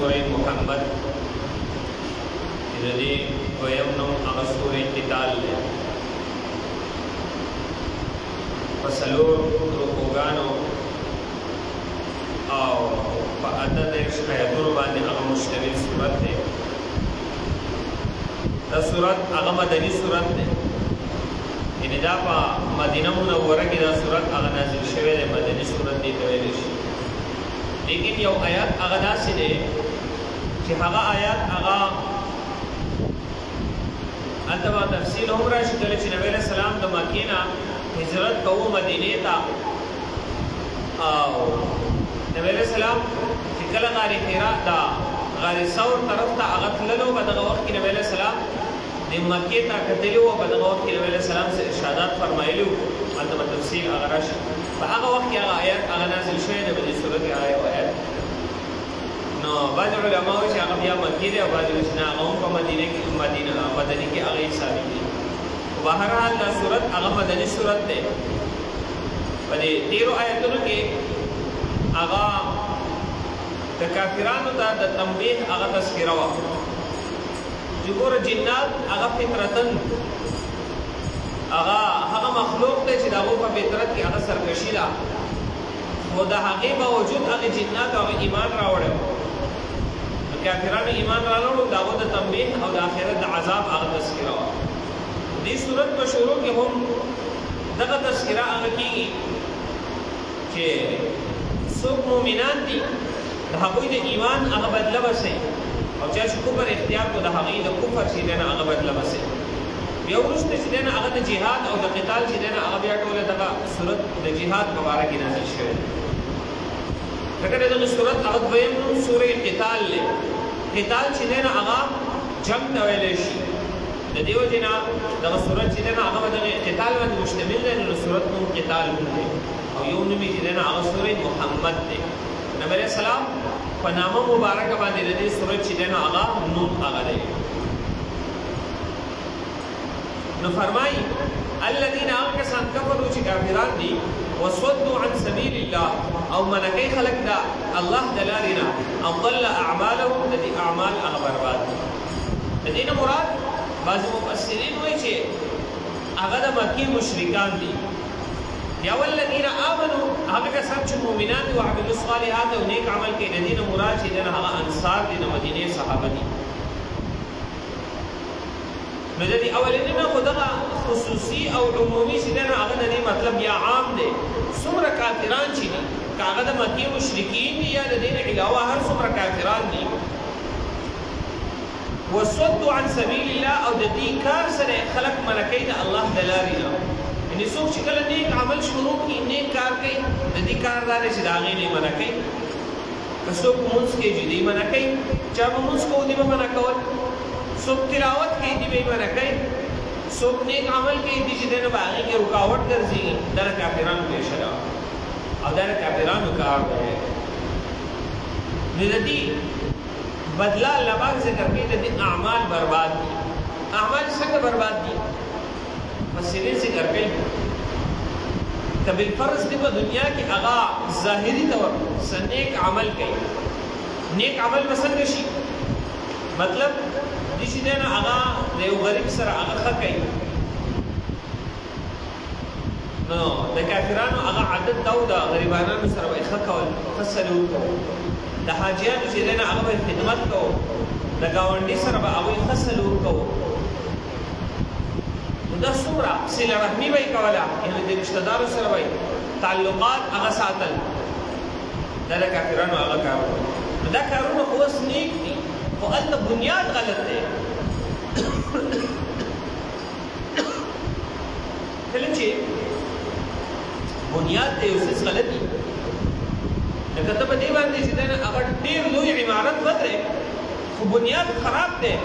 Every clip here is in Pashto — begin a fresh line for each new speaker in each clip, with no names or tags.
سورة محمد الذي ويمنع على سورة قتال فسلور رکوگانو او فعدد آیاتونو باندې هغه مشتمل سورت دی. دا سورت هغه مدني سورت دی، یعنی دا په مدینه منوره کې دا سورت هغه نازل شوی دی، مدني سورت دی ته ویل شي. لیکن یو آیات هغه داسې دی چې هغه آیات هغه هلته به تفصیل هم راشي کله چې نبی علیه السلام د مکې نه هجرت کوو مدینې ته، او نبی علیہ السلام چې کله غار حرا دا غار ثور طرف ته هغه تللو، په دغه وخت کې نبی علیہ السلام د مکې ته کتلي وو، په دغه وخت کې نبی علیہ السلام سره ارشادات فرمایلي وو، هلته به تفصیل هغه راشي. په هغه وخت کې هغه آیات هغه نازل شوی دی په دې صورت کې هغه یو آیات. نو بعض علما وایي چې هغه بیا مکې دی او بعض وایي چې نه هغه هم په مدینه کې هغه یې ثابت دي. بهرحال دا صورت هغه مدني صورت دی. په دې تیرو آیاتونو کې هغه د کافرانو ته د تنبیه هغه تذکره وه چې ګوره جنات هغه فطرتن هغه مخلوق دی چې د هغو په فطرت کې هغه سرکشي ده، خو د هغې باوجود هغې جنات هغه ایمان راوړی و. کافرانو ایمان راوړو، د هغو د تنبیه او د آخرت د عذاب هغه تذکره وه. دې صورت په شروع کې هم دغه تذکره هغه کېږي چې څوک مؤمنان دي د هغوی د ایمان هغه بدله بسئ، او چا چې کفر اختیار کړو د هغوی د کفر چې دی نه هغه بدله بسئ. بیا وروسته چې دی نه هغه د جهاد او د قتال چې دی نه هغه بیا ټوله دغه صورت د جهاد په باره کې نازل شوی دی. ځکه د دغه صورت هغه دویم نوم سورې قتال دی. قتال چې دی نه هغه جنګ ته ویلی شي، د دې وجې نه دغه صورت چې دی نه هغه به دغه قتال باندې مشتمل دی، نو د صورت نوم قتال نوم دی، او یو نوم یې چې دی نه هغه سورې محمد دی. نبی علیہ السلام په نامه مبارکه باندې د دې صورت چې دی نو هغه نوم هغه دی. نو فرمایي الذین هغه کسان کفروا چې کافران دي وصدوا عن سبیل الله او منکۍ خلک د الله د لارې نه، او ضل اعمالهم د دې اعمال هغه برباد دي. د دې نه مراد بعض مفسرین وایي چې هغه د مکې مشرکان دي. یا والذین آمنوا هغه کسان چې مؤمنان دي وعملوا الصالحات او نیک عمل کوي، د دې نه مراد چې دی نه هغه انصار دي، د مدینې صحابه دي. نو د دې اولنی نه خو دغه خصوصي او عمومي چې دی نه هغه د دې مطلب یا عام دی. څومره کافران چې دي که هغه د مکې مشرکین دي یا د دې نه علاوه هر څومره کافران دي، وصدوا عن سبیل الله او د دې کار سره خلق منکۍ د الله د لارې نه. یعنې څوک چې کله نیک عمل شروع کړي، نیک کار کوي، د دې کار دا دی چې د هغې نه یې منع کوي. که څوک لمونځ کوي چې دی یې منع کوي، چا به لمونځ کوو دی به منع کول، څوک تلاوت کوي دی به یې منع کوي، څوک نیک عمل کوي دی چې دی نه به هغې کې رکاوټ ګرځېږي، دا د کافرانو پېښه ده او دا د کافرانو کار دی. نو د دې بدله الله پاک ذکر کوي د دې اعمال برباد دي. اعمال څنګه برباد دي؟ مفسرین ذکر کوي که بالفرض دی په دنیا کې هغه ظاهري طور نیک عمل کوي، نیک عمل به څنګه شي؟ مطلب دې چې دی نه هغه د یو غریب سره هغه ښه کوي. نو د کافرانو هغه عادت دا و د غریبانانو سره به یې ښه کول، ښه سلوک کوو. د حاجیانو چې دی نه هغه به خدمت کوو، د ګاونډي سره به هغوی ښه سلوک کوو. نو دا څومره صله رحمي به یې کوله، یعنې د رشته دارو سره به تعلقات هغه ساتل، دا د کافرانو هغه کارونه. نو دا کارونه خو اوس نیک دي، خو هلته بنیاد غلط دی. کله چې بنیاد دی یو څیز غلط وي، لکه ته په دې باندې چې دی نه هغه ډېر لوی عمارت ودرې، خو بنیاد خراب دی،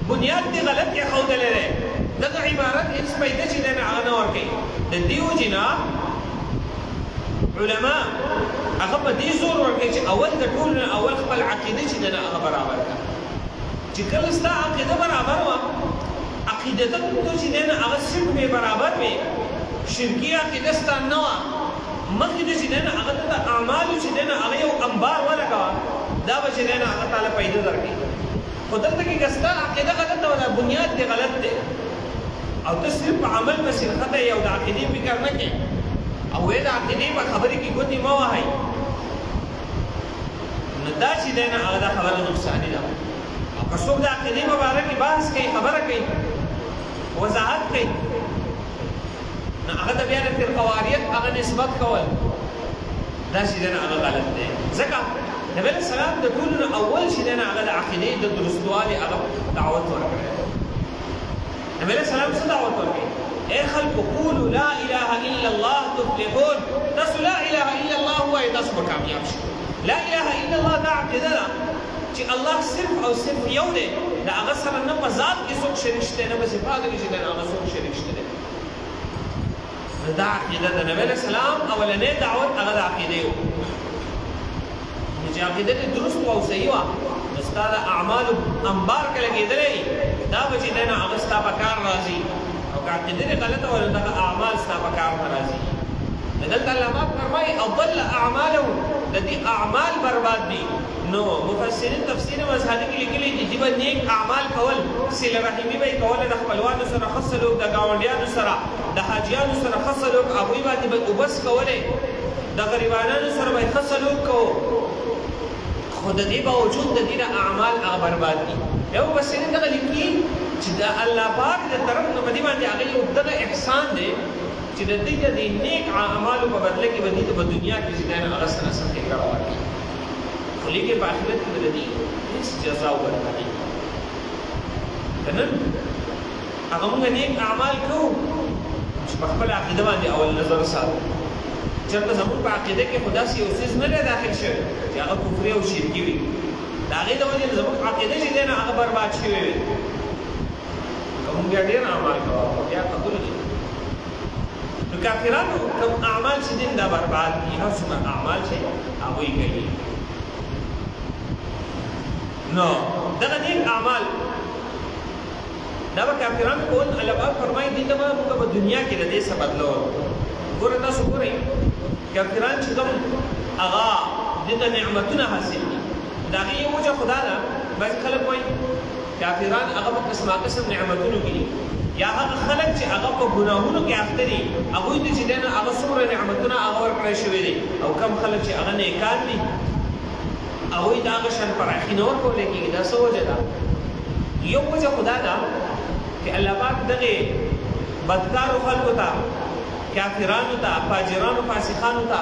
بنیاد دې غلط ایښودلی دی، دغه عبارت هیڅ فایده چې دی نه هغه نه ورکوي. د دې وجې نه علما هغه په دې زور ورکوي چې اول د ټولو نه اول خپل عقیده چې دی نه هغه برابر کړه. چې کله ستا عقیده برابر وه، عقیدتن تو چې دی نه هغه صرف بې برابر وې، شرکي عقیده ستا نه وه، مخکې د چې دی نه هغه ته د اعمالو چې دی نه هغه یو انبار ولګوه، د دا به چې دی نو هغه تعالی پیدا درکړي خو دلته کې که ستا عقیده غلطه وه دا بنیاد دې غلط دی او ته صرف په عمل پسې نښته یې او د عقیدې فکر نه کوې او وایې د عقیدې په خبرې کې ګوتې مه وهئ نو دا چې دی نو هغه دا خبره نقصاني ده او که څوک د عقیدې په باره کې بحث کوي خبره کوي وضاحت کوي نو هغه ته بیا د فرقواریت هغه نسبت کول دا چې دی نو هغه غلط دی ځکه نبی علیه السلام د ټولو نه اول چې دی نو هغه د عقیدې د درستوالي هغه دعوت ورکړی نبی علیه السلام څه دعوت ورکړي ای خلکو قولوا لا اله الا الله تفلحون تاسو لا اله الا الله وایئ تاسو به کامیاب شئ لا اله الا الله دا عقیده ده چې الله صرف او صرف یو دی د هغه سره نه په ذات کې څوک شریک شته نه په صفاتو کې چې د هغه څوک شریک شته دی نو دا عقیده ده نبی علیه السلام اولنۍ دعوت هغه د عقیدې و نو چې عقیده دې درست او صحیح وه نو ستا د اعمالو انبار که لګېدلی دا به چې دی نو هغه ستا په کار راځي او که عقیده دې غلطه وه نو دغه اعمال ستا په کار نه راځي نو دلته الله پاک فرمایي اضل اعمالهم د دې اعمال برباد دي نو مفسرین تفسیر مذهبي کې لیکلي دي چې به نیک اعمال کول صله رحمي به یې کوله د خپلوانو سره ښه سلوک د ګاونډیانو سره د حاجیانو سره ښه سلوک هغوی باندې به اوبس کولی د غریبانانو سره به یې ښه سلوک کوو خو د دې باوجود د دې نه اعمال هغه برباد دي یو مفسرین دغه لیکي چې د الله پاک د طرف نه په دې باندې هغه یو دغه احسان دی چې د دې د نیک اعمالو په بدله کې به دې په دنیا کې چې دی نو هغه سره څه ښېګړه ورکړي خو لیکن په آخرت کې به د دې هېڅ جزا ورنکړي که نن هغه مونږ نیک اعمال کوو چې په خپله عقیده باندې اول نظر ساتو چېرته زموږ په عقیده کې خو داسې یو څیز نه دی داخل شوی چې هغه کفري او شرکي وي د هغې د وجې نه زموږ عقیده چې دی نو هغه برباد شوی وي که مونږ بیا ډېر اعمال کوو بیا قبول دي نو کافرانو کوم اعمال چې دین دا برباد دي هر څومره اعمال چې هغوی کوي نو دغه نیک اعمال دا به کافرانو کول الله پاک فرمایي دې ته به موږ په دنیا کې د دې څه بدلو ګوره تاسو ګورئ کافران چې کوم هغه دې ته نعمتونه حاصل دي د هغې یو وجه خو دا ده بعضې خلک وایي کافران هغه په قسما قسم نعمتونو کې دي یا هغه خلک چې هغه په ګناهونو کې اخته دي هغوی ته چې دی نو هغه څومره نعمتونه هغه ورکړی شوي دي او کم خلک چې هغه نیکان دي هغوی د هغه شان پراخي نه ورکولی کېږي دا څه وجه ده یو وجه خو دا ده چې الله پاک دغې بدکارو خلکو ته کافرانو ته فاجرانو فاسقانو ته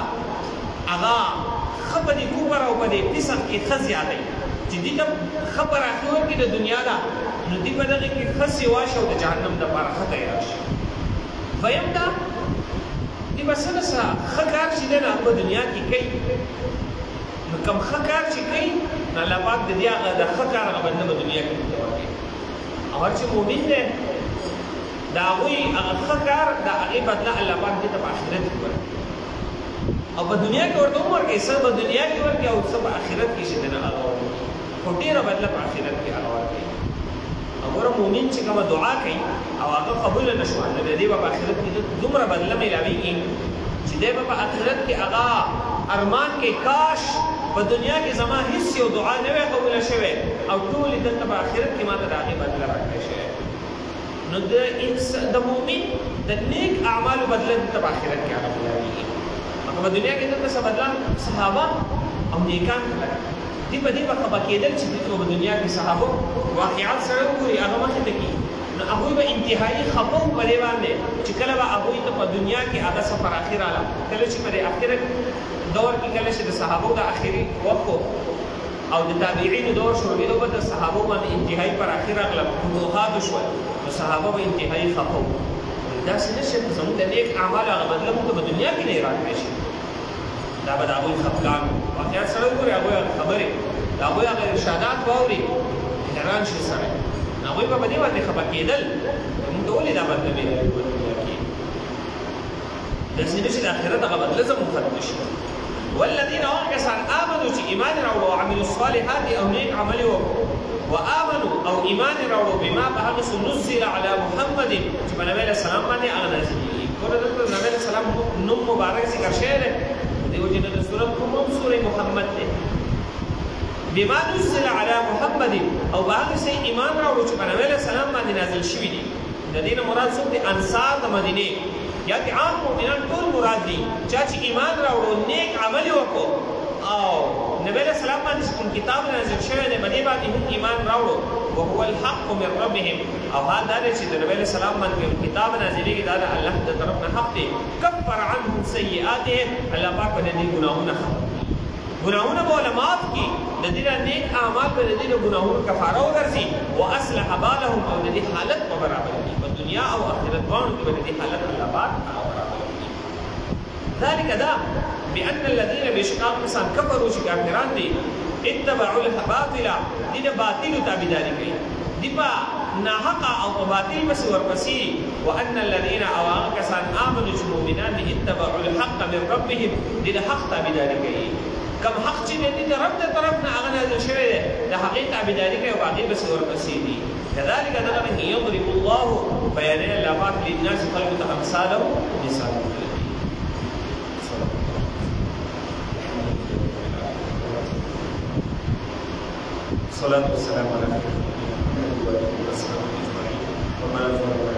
هغه ښه په دې کوفر او په دې فسق کې ښه زیاتی چې دې ته ښه پراخي ورکړي د دنیا ده نو دې په دغې کې ښه سیوا شي او د جهنم دپاره ښه تیار شي دویم دا دې به څه نه څه ښه کار چې دی نو په دنیا کې کوي نو کوم ښه کار چې کوي نو الله پاک د دې هغه د ښه کار هغه بدله په دنیا کې ورته ورکوي او هر چې مؤمن دی د هغوی هغه ښه کار د هغې بدله الله پاک دې ته په آخرت کې ورکوي او په دنیا کې ورته هم ورکوي څه په دنیا کې ورکوي او څه په آخرت کې چې دی نو هغه ورکوي خو ډېره بدله په آخرت کې هغه ورکوي او ګوره مؤمن چې کومه دعا کوي او هغه قبوله نه شوه نو د دې به په آخرت کې دومره بدله میلاویږي چې دی به په آخرت کې هغه ارمان کې کاش په دنیا کې زما هیڅ یو دعا نه وی قبوله شوې او ټولې دلته په آخرت کې ماته د هغې بدله راکړی شوې نو د مؤمن د نیک اعمالو بدله دلته په آخرت کې هغه میلاویږي هغه په دنیا کې دلته څه بدله صحابه او نیکان خلک دې په دې به خفه کېدل چې دوی په دنیا کې صحابه واقعات سره وګوري هغه مخې ته کړي نو هغوی به انتهایي خفه وو په دې باندې چې کله به هغوی ته په دنیا کې هغه سفر اخر راغله کله چې په دې آخرت دور کې کله چې د صحابو د آخري وخت او د تابعینو دور شروعېدو به د صحابو باندې انتهایي پر اخر راغله فتوحات وشول نو صحابه به انتهایي خفه وو داسې نه شي زموږ د نیک اعمالو هغه بدله موږ په دنیا کې نه راکړی شي دا به د هغوی خفګان واقعات سره وګورئ هغوی هغه خبرې د هغوی هغه ارشادات واوري حیران شي سړی هغوی به په دې باندې خفه کېدل موږ ته ولې دا بدله میلاوي په دنیا کې داسې نه شي د آخرت هغه بدله زموږ ختمه شي والذین کسان آمنوا چې ایمان راوړو وعملوا الصالحات او نیک عمل وکړو وآمنوا او ایمان راوړو بما په هغه څه نزل علی محمد چې په نبی علیه السلام باندې هغه نازل کېږي ګوره دلته نبی علیه السلام نوم مبارک ذکر شوی دی دې وجې نه د سورت نوم هم سورې محمد دی بما نزل على محمد او باغ سي ایمان راوړو چې په نبی علیہ السلام باندې نازل شوی دي. د دې مراد څوک دي؟ انصار د مدینه یا چې عام مؤمنان ټول مراد دي چې ایمان راوړو نیک عمل وکړو او نبی علیہ السلام باندې کوم کتاب نازل شوی دی باندې هم ایمان راوړو وهو الحق من ربهم او حال دا چې د نبی علیہ السلام باندې کتاب نازلېږي دا د الله د طرف نه حق دی. کفر عنهم سیئاتهم الله پاک دې ګناهونه ګناهونه به معاف کړي د دې نیک اعمال به د دې ګناهونو کفاره وګرځي واصلح بالهم او د دې حالت په برابر کړي په دنیا او آخرت باندې به د دې حالت الله پاک برابر کړي. ذلك دا بأن الذين بشقاق قسم كفروا چې کافران دي اتبعوا الباطل دې باطل تابعداري کوي دی په ناحقه او په باطل بس ورپسې وان الذين كسان امنوا چې مؤمنان دي اتبعوا الحق من ربهم دې حق تابعداري کوي. کم حق چې دې د رب د طرف نه هغه نازل شوی دی د حقیقت تابعداري کوي او باقي بس ورپسې دي. كذلك دغه يضرب الله بيان الله للناس خلق امثاله مثاله. الصلاة والسلام على نبينا محمد وعلى آله وصحبه أجمعين.